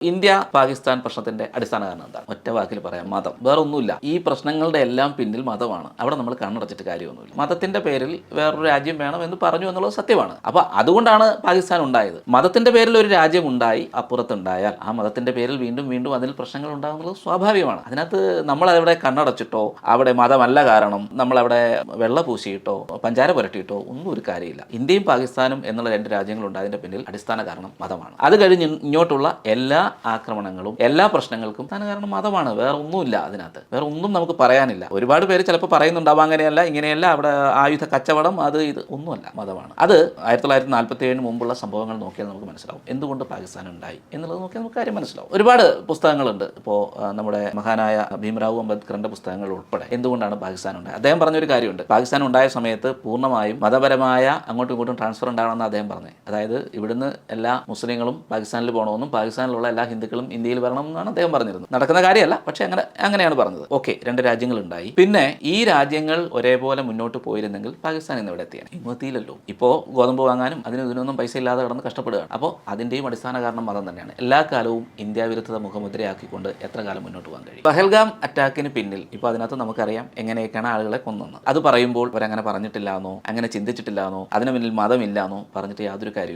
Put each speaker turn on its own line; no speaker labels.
India Pakistan പ്രശ്നത്തിന്റെ അടിസ്ഥാന കാരണം എന്താണ്? ഒറ്റ വാക്കിൽ പറയാം, മതം. വേറെ ഒന്നുമില്ല. ഈ പ്രശ്നങ്ങളുടെ എല്ലാം പിന്നിൽ മതമാണ്. അവിടെ നമ്മൾ കണ്ണടച്ചിട്ട് കാര്യമൊന്നുമില്ല. മതത്തിന്റെ പേരിൽ വേറൊരു രാജ്യം വേണം എന്ന് പറഞ്ഞു എന്നുള്ളത് സത്യമാണ്. അപ്പോൾ അതുകൊണ്ടാണ് പാകിസ്ഥാൻ ഉണ്ടായത്. മതത്തിന്റെ പേരിൽ ഒരു രാജ്യം ഉണ്ടായി അപ്പുറത്തുണ്ടായാൽ ആ മതത്തിന്റെ പേരിൽ വീണ്ടും വീണ്ടും അതിൽ പ്രശ്നങ്ങൾ ഉണ്ടാകുന്നത് സ്വാഭാവികമാണ്. അതിനകത്ത് നമ്മൾ അവിടെ കണ്ണടച്ചിട്ടോ അവിടെ മതമല്ല കാരണം നമ്മളവിടെ വെള്ള പൂശിയിട്ടോ പഞ്ചാര പുരട്ടിയിട്ടോ ഒന്നും ഒരു കാര്യമില്ല. ഇന്ത്യയും പാകിസ്ഥാനും എന്നുള്ള രണ്ട് രാജ്യങ്ങളുണ്ടായതിന്റെ പിന്നിൽ അടിസ്ഥാന കാരണം മതമാണ്. അത് കഴിഞ്ഞ് ഇങ്ങോട്ടുള്ള എല്ലാ ആക്രമണങ്ങളും എല്ലാ പ്രശ്നങ്ങൾക്കും പ്രധാന കാരണം മതമാണ്. വേറെ ഒന്നുമില്ല. അതിനകത്ത് വേറെ ഒന്നും നമുക്ക് പറയാനില്ല. ഒരുപാട് പേര് ചിലപ്പോൾ പറയുന്നുണ്ടാവും അങ്ങനെയല്ല ഇങ്ങനെയല്ല, അവിടെ ആയുധ കച്ചവടം അത് ഇത് ഒന്നുമല്ല, മതമാണ്. അത് 1947 മുമ്പുള്ള സംഭവങ്ങൾ നോക്കിയാൽ നമുക്ക് മനസ്സിലാവും എന്തുകൊണ്ട് പാകിസ്ഥാൻ ഉണ്ടായി എന്നുള്ളത് നോക്കിയാൽ നമുക്ക് കാര്യം മനസ്സിലാവും. ഒരുപാട് പുസ്തകങ്ങളുണ്ട്. ഇപ്പോൾ നമ്മുടെ മഹാനായ ഭീംറാവു അംബേദ്കറിന്റെ പുസ്തകങ്ങൾ ഉൾപ്പെടെ എന്തുകൊണ്ടാണ് പാകിസ്ഥാൻ ഉണ്ടായത്. അദ്ദേഹം പറഞ്ഞൊരു കാര്യമുണ്ട്. പാകിസ്ഥാൻ ഉണ്ടായ സമയത്ത് പൂർണ്ണമായും മതപരമായ അങ്ങോട്ടും ഇങ്ങോട്ടും ട്രാൻസ്ഫർ ഉണ്ടാകണമെന്ന് അദ്ദേഹം പറഞ്ഞത്. അതായത് ഇവിടുന്ന് എല്ലാ മുസ്ലിങ്ങളും പാകിസ്ഥാനിൽ പോകണമെന്നും പാകിസ്ഥാനിലുള്ള എല്ലാ ഹിന്ദുക്കളും ഇന്ത്യയിൽ വരണം എന്നാണ് അദ്ദേഹം പറഞ്ഞിരുന്നത്. നടക്കുന്ന കാര്യമല്ല, പക്ഷേ അങ്ങനെയാണ് പറഞ്ഞത്. ഓക്കെ, രണ്ട് രാജ്യങ്ങളുണ്ടായി. പിന്നെ ഈ രാജ്യങ്ങൾ ഒരേപോലെ മുന്നോട്ട് പോയിരുന്നെങ്കിൽ പാകിസ്ഥാൻ ഇന്ന് ഇവിടെ എത്തിയാണ്. എത്തിയില്ലല്ലോ. ഇപ്പോൾ ഗോതമ്പ് വാങ്ങാനും ഇതിനൊന്നും പൈസ ഇല്ലാതെ കിടന്ന് കഷ്ടപ്പെടുകയാണ്. അപ്പോൾ അതിൻ്റെയും അടിസ്ഥാന കാരണം മതം തന്നെയാണ്. എല്ലാ കാലവും ഇന്ത്യ വിരുദ്ധത മുഖമുദ്രയാക്കിക്കൊണ്ട് എത്ര കാലം മുന്നോട്ട് പോകാൻ കഴിയും? പഹൽഗാം അറ്റാക്കിന് പിന്നിൽ ഇപ്പോൾ അതിനകത്ത് നമുക്കറിയാം എങ്ങനെയൊക്കെയാണ് ആളുകളെ കൊന്നെന്ന്. അത് പറയുമ്പോൾ അവരങ്ങനെ പറഞ്ഞിട്ടില്ലാന്നോ അങ്ങനെ ചിന്തിച്ചിട്ടില്ലാന്നോ അതിന് പിന്നിൽ മതമില്ലാന്നോ പറഞ്ഞിട്ട് യാതൊരു കാര്യമില്ല.